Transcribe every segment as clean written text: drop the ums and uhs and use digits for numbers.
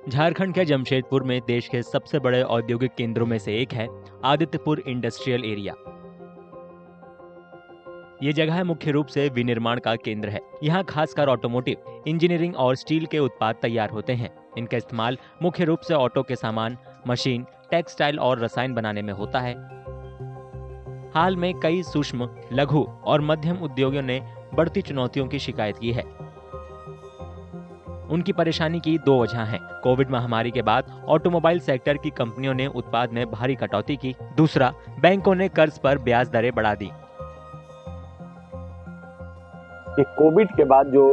झारखंड के जमशेदपुर में देश के सबसे बड़े औद्योगिक केंद्रों में से एक है आदित्यपुर इंडस्ट्रियल एरिया। ये जगह मुख्य रूप से विनिर्माण का केंद्र है। यहाँ खासकर ऑटोमोटिव, इंजीनियरिंग और स्टील के उत्पाद तैयार होते हैं। इनका इस्तेमाल मुख्य रूप से ऑटो के सामान, मशीन, टेक्सटाइल और रसायन बनाने में होता है। हाल में कई सूक्ष्म, लघु और मध्यम उद्योगों ने बढ़ती चुनौतियों की शिकायत की है। उनकी परेशानी की दो वजह हैं। कोविड महामारी के बाद ऑटोमोबाइल सेक्टर की कंपनियों ने उत्पाद में भारी कटौती की। दूसरा, बैंकों ने कर्ज पर ब्याज दरें बढ़ा दी। कि कोविड के बाद जो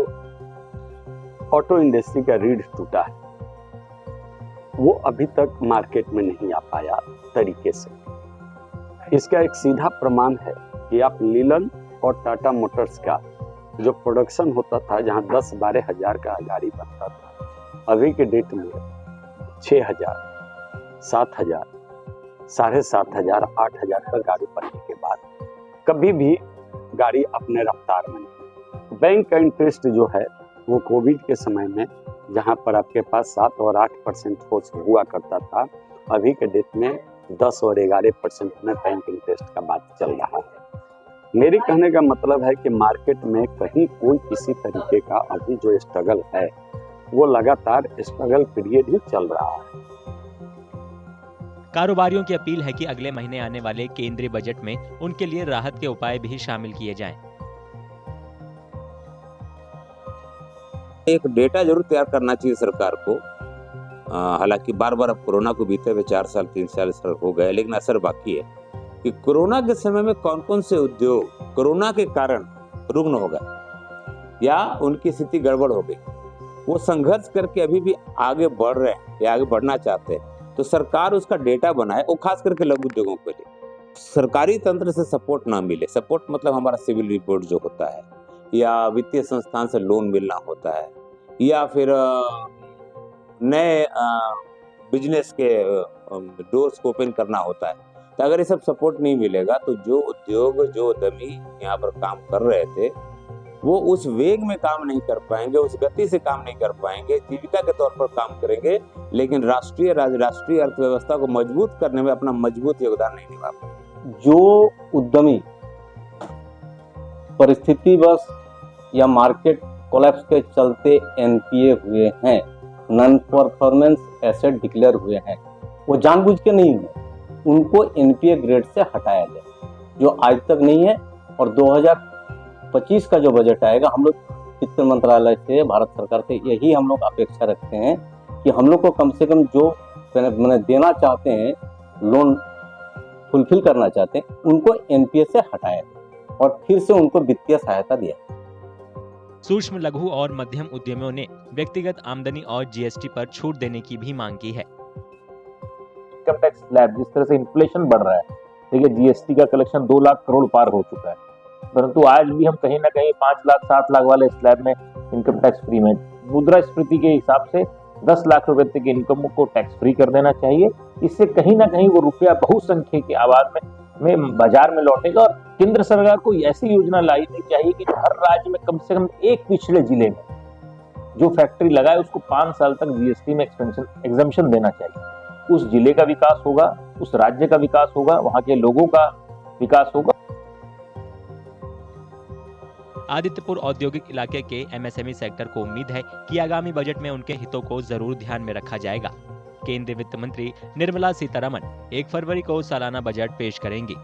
ऑटो इंडस्ट्री का रीढ़ टूटा है वो अभी तक मार्केट में नहीं आ पाया तरीके से। इसका एक सीधा प्रमाण है कि आप लीलन और टाटा मोटर्स का जो प्रोडक्शन होता था, जहां 10-12 हजार का गाड़ी बनता था, अभी के डेट में 6,000, 7,000, 7,500, 8,000 का गाड़ी बनने के बाद कभी भी गाड़ी अपने रफ्तार में नहीं। बैंक का इंटरेस्ट जो है वो कोविड के समय में जहां पर आपके पास 7 और 8% हुआ करता था, अभी के डेट में 10 और 11% में बैंक इंटरेस्ट का बात चल रहा है। मेरे कहने का मतलब है कि मार्केट में कहीं कोई किसी तरीके का अभी जो स्ट्रगल है वो लगातार स्ट्रगल पीरियड ही चल रहा है। कारोबारियों की अपील है कि अगले महीने आने वाले केंद्रीय बजट में उनके लिए राहत के उपाय भी शामिल किए जाएं। एक डेटा जरूर तैयार करना चाहिए सरकार को। हालांकि बार बार अब कोरोना को बीते हुए 4 साल 3 साल हो गए, लेकिन असर बाकी है कि कोरोना के समय में कौन कौन से उद्योग कोरोना के कारण रुग्ण हो गए या उनकी स्थिति गड़बड़ हो गई, वो संघर्ष करके अभी भी आगे बढ़ रहे हैं या आगे बढ़ना चाहते हैं, तो सरकार उसका डेटा बनाए। वो खास करके लघु उद्योगों के लिए सरकारी तंत्र से सपोर्ट ना मिले। सपोर्ट मतलब हमारा सिविल रिपोर्ट जो होता है, या वित्तीय संस्थान से लोन मिलना होता है, या फिर नए बिजनेस के डोर्स को ओपन करना होता है। तो अगर ये सब सपोर्ट नहीं मिलेगा तो जो उद्योग, जो उद्यमी यहाँ पर काम कर रहे थे वो उस वेग में काम नहीं कर पाएंगे, उस गति से काम नहीं कर पाएंगे। जीविका के तौर पर काम करेंगे, लेकिन राष्ट्रीय अर्थव्यवस्था को मजबूत करने में अपना मजबूत योगदान नहीं निभा पाएंगे। जो उद्यमी परिस्थितिवश या मार्केट कोलैप्स के चलते एनपीए हुए हैं, नॉन परफॉर्मेंस एसेट डिक्लेयर हुए हैं, वो जानबूझ के नहीं हुए, उनको एनपीए ग्रेड से हटाया जाए, जो आज तक नहीं है। और 2025 का जो बजट आएगा, हम लोग वित्त मंत्रालय से, भारत सरकार से यही हम लोग अपेक्षा रखते हैं कि हम लोग को कम से कम जो मैंने देना चाहते हैं, लोन फुलफिल करना चाहते हैं, उनको एनपीए से हटाया जाए और फिर से उनको वित्तीय सहायता दिया। सूक्ष्म, लघु और मध्यम उद्यमियों ने व्यक्तिगत आमदनी और जीएसटी पर छूट देने की भी मांग की है। इनकम टैक्स स्लैब, जिस तरह से इन्फ्लेशन बढ़ रहा है, देखिए जीएसटी का कलेक्शन 2 लाख करोड़ पार हो चुका है, परंतु आज भी हम कहीं ना कहीं 5 लाख 7 लाख वाले स्लैब में इनकम टैक्स फ्री में, मुद्रास्फीति के हिसाब से 10 लाख रुपए तक की इनकम को टैक्स फ्री कर देना चाहिए। इससे कहीं ना कहीं वो रुपया बहुसंख्यक की आवाज में बाजार में लौटेगा। और केंद्र सरकार को ऐसी योजना लानी चाहिए कि हर राज्य में कम से कम एक पिछले जिले में जो फैक्ट्री लगाए उसको 5 साल तक जीएसटी में एग्जम्पशन देना चाहिए। उस जिले का विकास होगा, उस राज्य का विकास होगा, वहां के लोगों का विकास होगा। आदित्यपुर औद्योगिक इलाके के एमएसएमई सेक्टर को उम्मीद है कि आगामी बजट में उनके हितों को जरूर ध्यान में रखा जाएगा। केंद्रीय वित्त मंत्री निर्मला सीतारमण 1 फरवरी को सालाना बजट पेश करेंगी।